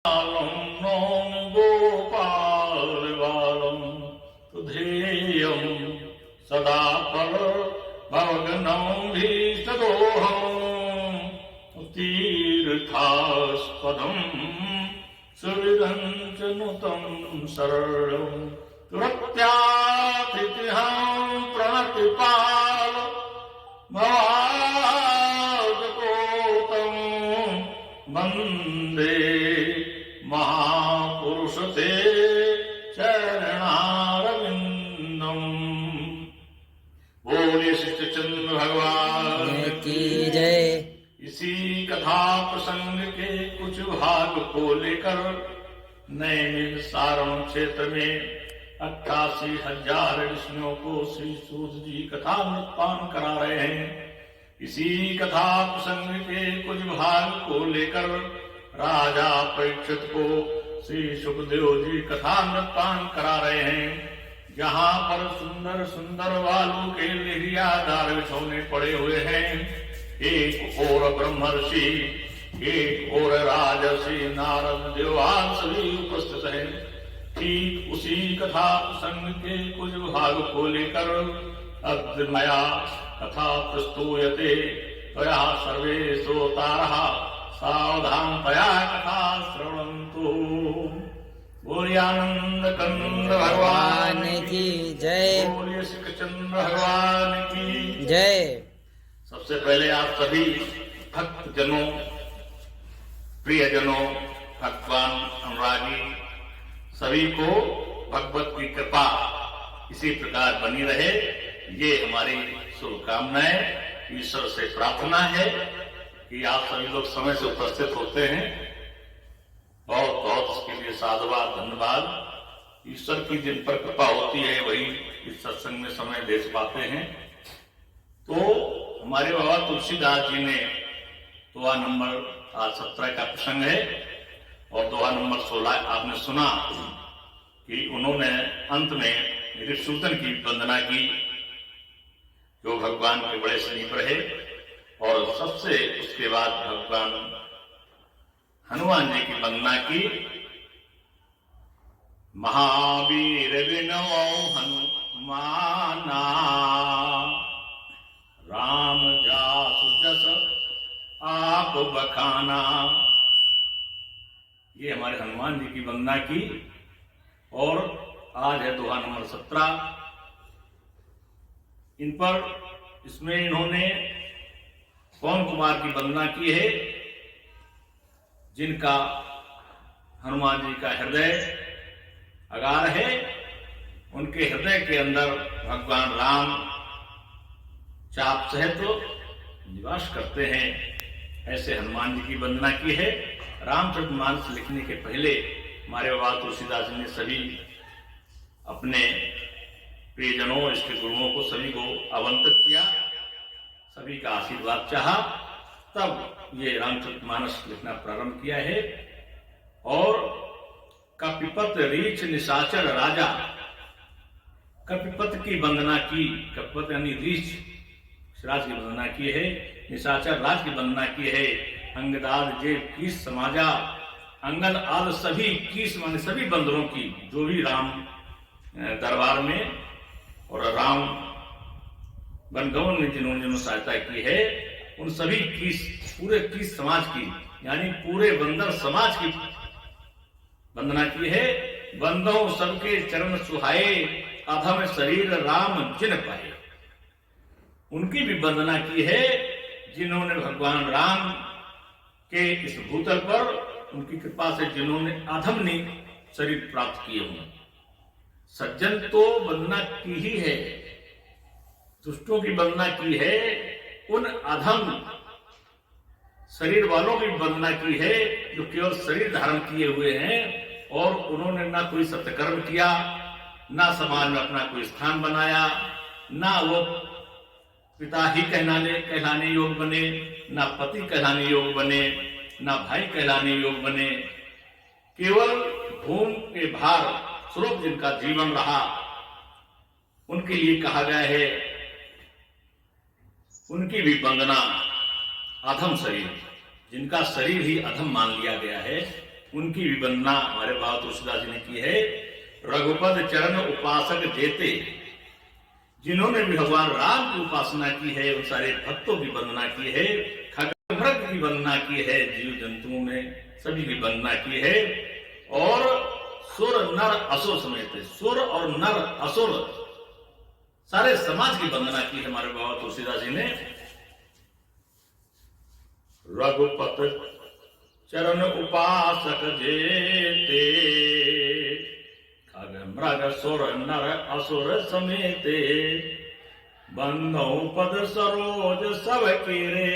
नौम गोपाल बालम तुधेयम सदा पर भवगनम भीष्टदोहम तीर्थास्पदम सुविरंचनुतम शरणम तुरत्यातिथ्यं प्रणतिपाल भवाजकोतम वंदे महापुरुष ते चरणारविंदम। बोलिए श्री चंद्र भगवान की जय। इसी कथा प्रसंग के कुछ भाग को लेकर नैमिष सारण क्षेत्र में 88,000 ऋषियों को श्री सूत जी कथा मृतपान करा रहे हैं। इसी कथा प्रसंग के कुछ भाग को लेकर राजा परीक्षित को श्री सुखदेव जी कथा मृतपान करा रहे हैं। जहाँ पर सुंदर सुंदर बालों के लेहियादार बिछौने पड़े हुए हैं, एक और ब्रह्मर्षि, एक और राजर्षि नारद देवान सभी उपस्थित हैं। ठीक उसी कथा प्रसंग के कुछ भाग को लेकर अद्य मया कथा प्रस्तूयते त्वया सर्वे श्रोतारः सावधानतया कथा श्रवन्तु। बोलिए आनंद कंद भगवान की जय। बोलिए श्री कृष्ण भगवान की जय। सबसे पहले आप सभी भक्त जनों, प्रियजनों, भगवान अनुरागी सभी को भगवत की कृपा इसी प्रकार बनी रहे, ये हमारी शुभकामनाएं ईश्वर से प्रार्थना है कि आप सभी लोग समय से उपस्थित होते हैं। बहुत बहुत इसके लिए साधुवाद, धन्यवाद। ईश्वर की जिन पर कृपा होती है वही इस सत्संग में समय दे पाते हैं। तो हमारे बाबा तुलसीदास जी ने दोहा नंबर 17 का प्रसंग है और दोहा नंबर 16 आपने सुना कि उन्होंने अंत में ऋषिसूदन की वंदना की, जो भगवान के बड़े समीप रहे, और सबसे उसके बाद भगवान हनुमान जी की वंदना की। महावीर विनौ हनुमाना राम जासु जस आप बखाना। ये हमारे हनुमान जी की वंदना की। और आज है दोहा नंबर 17। इन पर इसमें इन्होंने पवन कुमार की वंदना की है, जिनका हनुमान जी का हृदय अगार है। उनके हृदय के अंदर भगवान राम चाप सहित निवास करते हैं। ऐसे हनुमान जी की वंदना की है। रामचरितमानस लिखने के पहले हमारे बाबा तुलसीदास जी ने सभी अपने प्रियजनों, इष्ट गुरुओं को सभी को आमंत्रित किया, सभी का आशीर्वाद चाहा, तब ये रामचरितमानस लिखना प्रारंभ किया है। और कपिपत रीछ निशाचर राजा, कपिपत की वंदना की। कपिपत यानी रीछ राज की वंदना की है, निशाचर राज की वंदना की है। अंगदाद जे कीस समाजा, अंगद आदि सभी कीस माने सभी बंदरों की, जो भी राम दरबार में और राम बनगवन में जिन्होंने सहायता की है, उन सभी कीस, पूरे कीस समाज की, यानी पूरे बंदर समाज की वंदना की है। बंदो सबके चरण सुहाए, अधम शरीर राम जिन पाए। उनकी भी वंदना की है जिन्होंने भगवान राम के इस भूतल पर उनकी कृपा से जिन्होंने अधमनी शरीर प्राप्त किए हों। सज्जन तो वंदना की ही है, दुष्टों की वंदना की है, उन अधम शरीर वालों की वंदना की है जो केवल शरीर धारण किए हुए हैं और उन्होंने ना कोई सत्कर्म किया, ना समाज में अपना कोई स्थान बनाया, ना वो पिता ही कहलाने योग बने, ना पति कहलाने योग बने, ना भाई कहलाने योग बने। केवल भूमि के भार स्वरूप जिनका जीवन रहा, उनके लिए कहा गया है उनकी भी वंदना अधम शरीर, जिनका शरीर ही अधम मान लिया गया है, उनकी भी वंदना हमारे बाबा तुलसीदास जी ने की है। रघुपद चरण उपासक जेते, जिन्होंने भी भगवान राम की उपासना की है, उन सारे भक्तों की वंदना की है, खगमृग की वंदना की है, जीव जंतुओं ने सभी की वंदना की है। और सुर नर असुर समेत, सुर और नर असुर सारे समाज की वंदना की है हमारे बाबा तुलसीदास जी ने। रघुपत चरण उपासक जेते, खग मृग सुर नर असुर समेते, बंदौ पद सरोज सब केरे,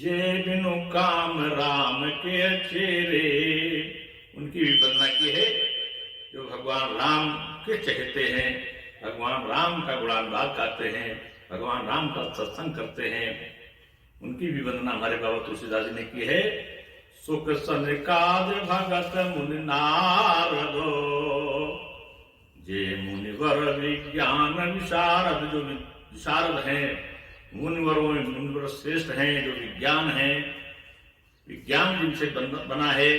जे बिनु काम राम के चेरे। उनकी भी वंदना की है जो भगवान राम के चहेते हैं, भगवान राम का गुणानुवाद गाते हैं, भगवान राम का सत्संग करते हैं। उनकी भी वंदना हमारे बाबा तुलसीदास जी ने की है। सुख सनकाद भगत मुनि नारदो, जे मुनिवर विज्ञान विशारद, जो विशारद हैं, मुनिवर श्रेष्ठ हैं, जो विज्ञान है, विज्ञान जिनसे बना है,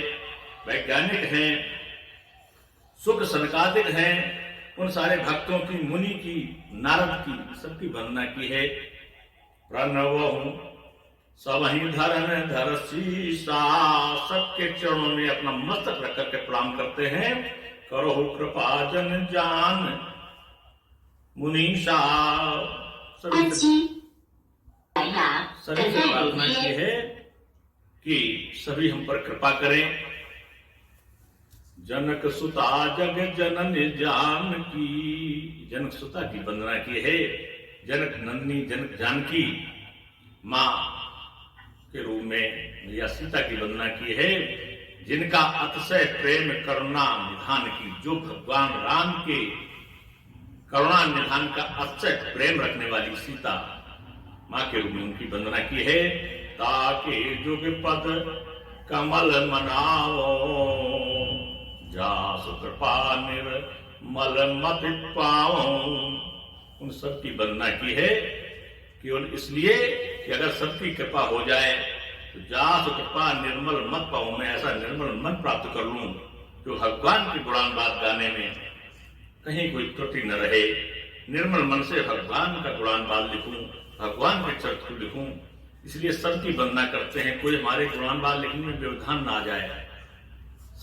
वैज्ञानिक हैं, सुख सनकादिक हैं, उन सारे भक्तों की, मुनि की, नारद की, सबकी वंदना की है। प्रणव सबहि धरन धर शीसा, सबके चरणों में अपना मस्तक रख करके प्रणाम करते हैं। करो कृपा जन जान मुनीषा, सभी से प्रार्थना की है कि सभी हम पर कृपा करें। जनक सुता जग जनन जानकी, जनक सुता की वंदना की है। जनक नंदिनी, जनक जानकी माँ के रूप में या सीता की वंदना की है, जिनका अतिशय प्रेम करुणा निधान की, जो भगवान राम के करुणा निधान का अतिशय प्रेम रखने वाली सीता माँ के रूप में उनकी वंदना की है। ताके जुग पद कमल मनाओ, जासु कृपा निर्मल मति पाओ। उन सबकी वंदना की है केवल इसलिए कि अगर सबकी कृपा हो जाए तो जासु कृपा निर्मल मत पाऊं, मैं ऐसा निर्मल मन प्राप्त कर लूं जो भगवान की गुणानुवाद गाने में कहीं कोई त्रुटि न रहे। निर्मल मन से भगवान का गुणानुवाद लिखूं, भगवान के चरित्र लिखूं, इसलिए सबकी वंदना करते हैं। कोई हमारे गुणानुवाद लिखने में व्यवधान ना आ जाए,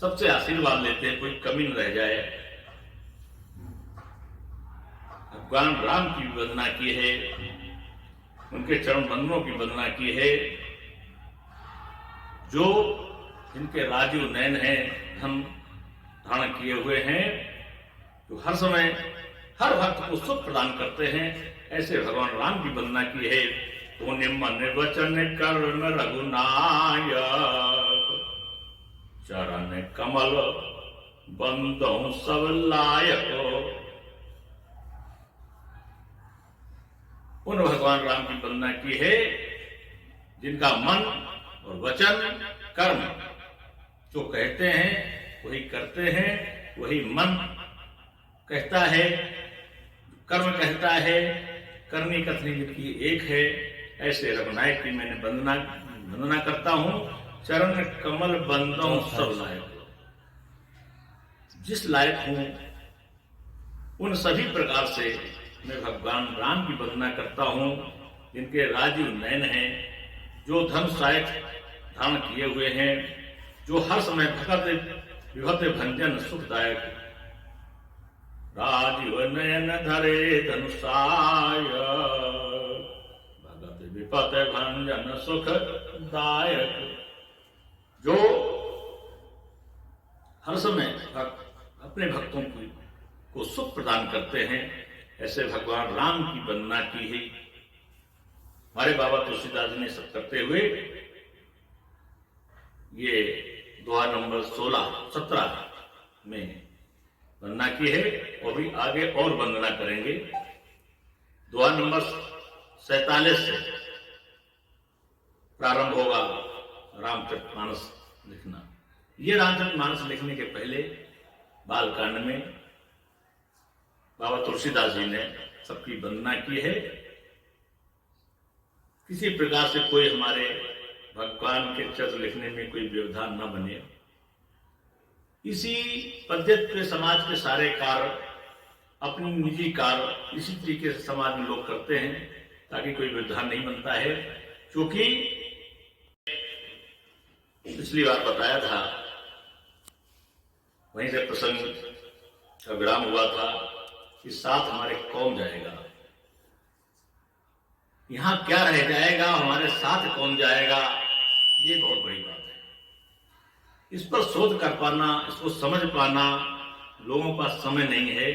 सबसे आशीर्वाद लेते हैं, कोई कमी न रह जाए। भगवान राम की वंदना की है, उनके चरण बंधनों की वंदना की है, जो जिनके राजीव नयन हैं, धन धारण किए हुए हैं, जो हर समय हर भक्त को सुख प्रदान करते हैं, ऐसे भगवान राम की वंदना की है। पुण्य मन वचन कर्म रघुनायक, चरण कमल बंदो सब लायक। उन भगवान राम की वंदना की है जिनका मन और वचन कर्म जो कहते हैं वही करते हैं, वही मन कहता है, कर्म कहता है, करनी कथनी जिनकी एक है। ऐसे रघुनायक की मैंने वंदना करता हूं। चरण कमल बंदो सब लायक, जिस लायक हूं उन सभी प्रकार से मैं भगवान राम की वंदना करता हूं, जिनके राजीव नयन हैं, जो धन सायक धारण किए हुए हैं, जो हर समय भगत विभत भंजन सुखदायक, राजीव नयन धरे धनुषाय, भगत विपत भंजन सुखदायक, जो हर समय अपने भक्तों को सुख प्रदान करते हैं। ऐसे भगवान राम की वंदना की है हमारे बाबा तुलसीदास जी ने सब करते हुए ये दोहा नंबर 16-17 में वंदना की है, और भी आगे और वंदना करेंगे। दोहा नंबर 47 से प्रारंभ होगा रामचरितमानस लिखना। ये रामचरितमानस लिखने के पहले बालकांड में बाबा तुलसीदास जी ने सबकी वंदना की है। किसी प्रकार से कोई हमारे भगवान के चरित्र लिखने में कोई व्यवधान न बने, इसी पद्धति पे समाज के सारे कार्य, अपनी निजी कार्य इसी तरीके से समाज में लोग करते हैं ताकि कोई व्यवधान नहीं बनता है। क्योंकि पिछली बार बताया था, वहीं से प्रसंग का विराम हुआ था कि साथ हमारे कौन जाएगा, यहां क्या रह जाएगा, हमारे साथ कौन जाएगा, ये बहुत बड़ी बात है। इस पर शोध कर पाना, इसको समझ पाना लोगों का समय नहीं है,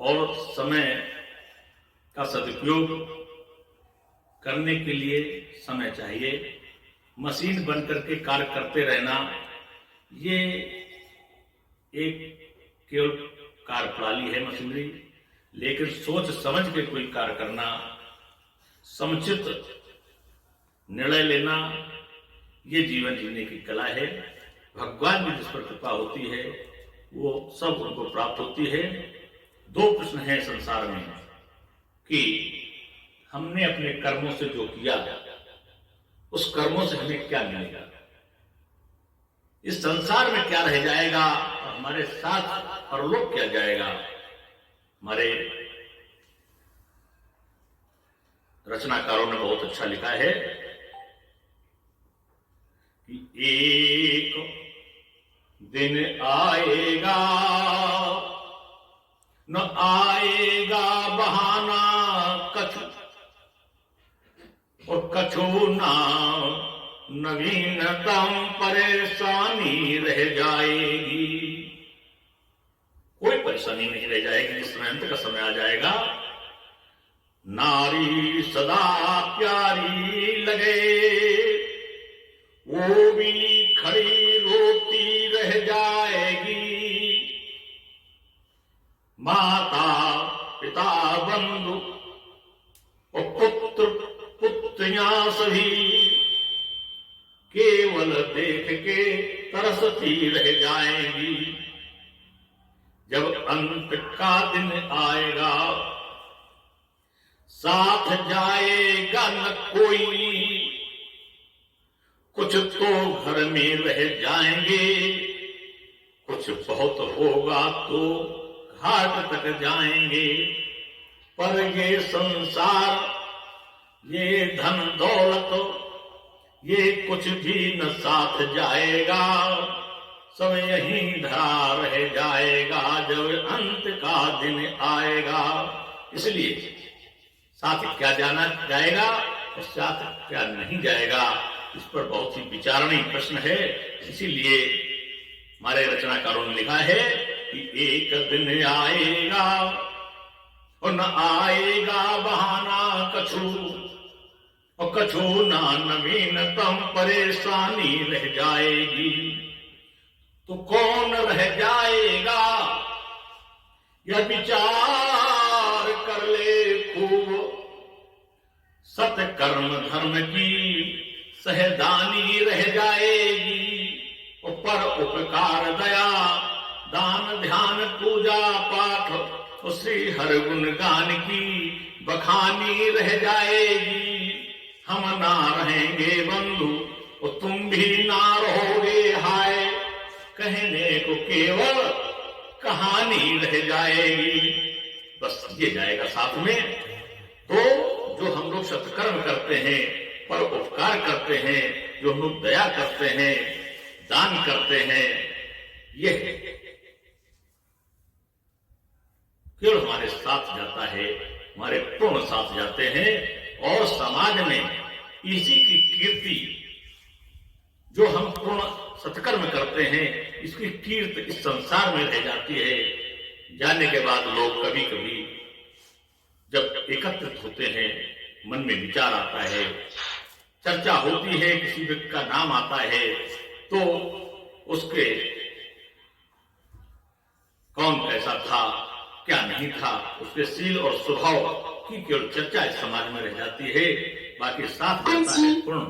और समय का सदुपयोग करने के लिए समय चाहिए। मशीन बन करके कार्य करते रहना ये एक केवल कार्य प्रणाली है, मशीनरी। लेकिन सोच समझ के कोई कार्य करना, समुचित निर्णय लेना, ये जीवन जीने की कला है। भगवान की जिस पर कृपा होती है वो सब उनको प्राप्त होती है। दो प्रश्न हैं संसार में कि हमने अपने कर्मों से जो किया उस कर्मों से हमें क्या मिलेगा, इस संसार में क्या रह जाएगा, और हमारे साथ परलोक क्या जाएगा। हमारे रचनाकारों ने बहुत अच्छा लिखा है कि एक दिन आएगा, न आएगा बहाना कछु, और कछु ना नवीनतम परेशानी रह जाएगी। कोई परेशानी नहीं रह जाएगी जिस समय अंत का समय आ जाएगा। नारी सदा प्यारी लगे, वो भी खड़ी रोती रह जाएगी। माता पिता बंधु और पुत्र पुत्रियां सभी केवल देख के तरसती रह जाएंगी। जब अंत का दिन आएगा साथ जाएगा न कोई, कुछ तो घर में रह जाएंगे, कुछ बहुत होगा तो घाट तक जाएंगे। पर ये संसार, ये धन दौलत, ये कुछ भी न साथ जाएगा, सब यहीं धरा रह जाएगा जब अंत का दिन आएगा। इसलिए साथ क्या जाना जाएगा और साथ क्या नहीं जाएगा, इस पर बहुत ही विचारणीय प्रश्न है। इसीलिए हमारे रचनाकारों ने लिखा है कि एक दिन आएगा और न आएगा बहाना कछु, और कछु ना नवीनतम परेशानी रह जाएगी। तो कौन रह जाएगा यह विचार कर ले खूब, सत्कर्म धर्म की सहदानी रह जाएगी। पर उपकार दया दान ध्यान पूजा पाठ और श्री हर गुण गान की बखानी रह जाएगी। हम ना रहेंगे बंधु और तुम भी ना रहोगे हाय, कहने को केवल कहानी रह जाएगी। बस ये जाएगा साथ में। तो जो हम लोग सत्कर्म करते हैं, पर उपकार करते हैं, जो हम लोग दया करते हैं, दान करते हैं, ये केवल हमारे साथ जाता है, हमारे पूर्ण साथ जाते हैं। और समाज में इसी की कीर्ति, जो हम पूर्ण सत्कर्म करते हैं, इसकी कीर्ति इस संसार में रह जाती है। जाने के बाद लोग कभी कभी जब एकत्रित होते हैं, मन में विचार आता है, चर्चा होती है, किसी व्यक्ति का नाम आता है, तो उसके कौन कैसा था, क्या नहीं था, उसके शील और स्वभाव की केवल चर्चा इस समाज में रह जाती है। बाकी साथ जाता है पूर्ण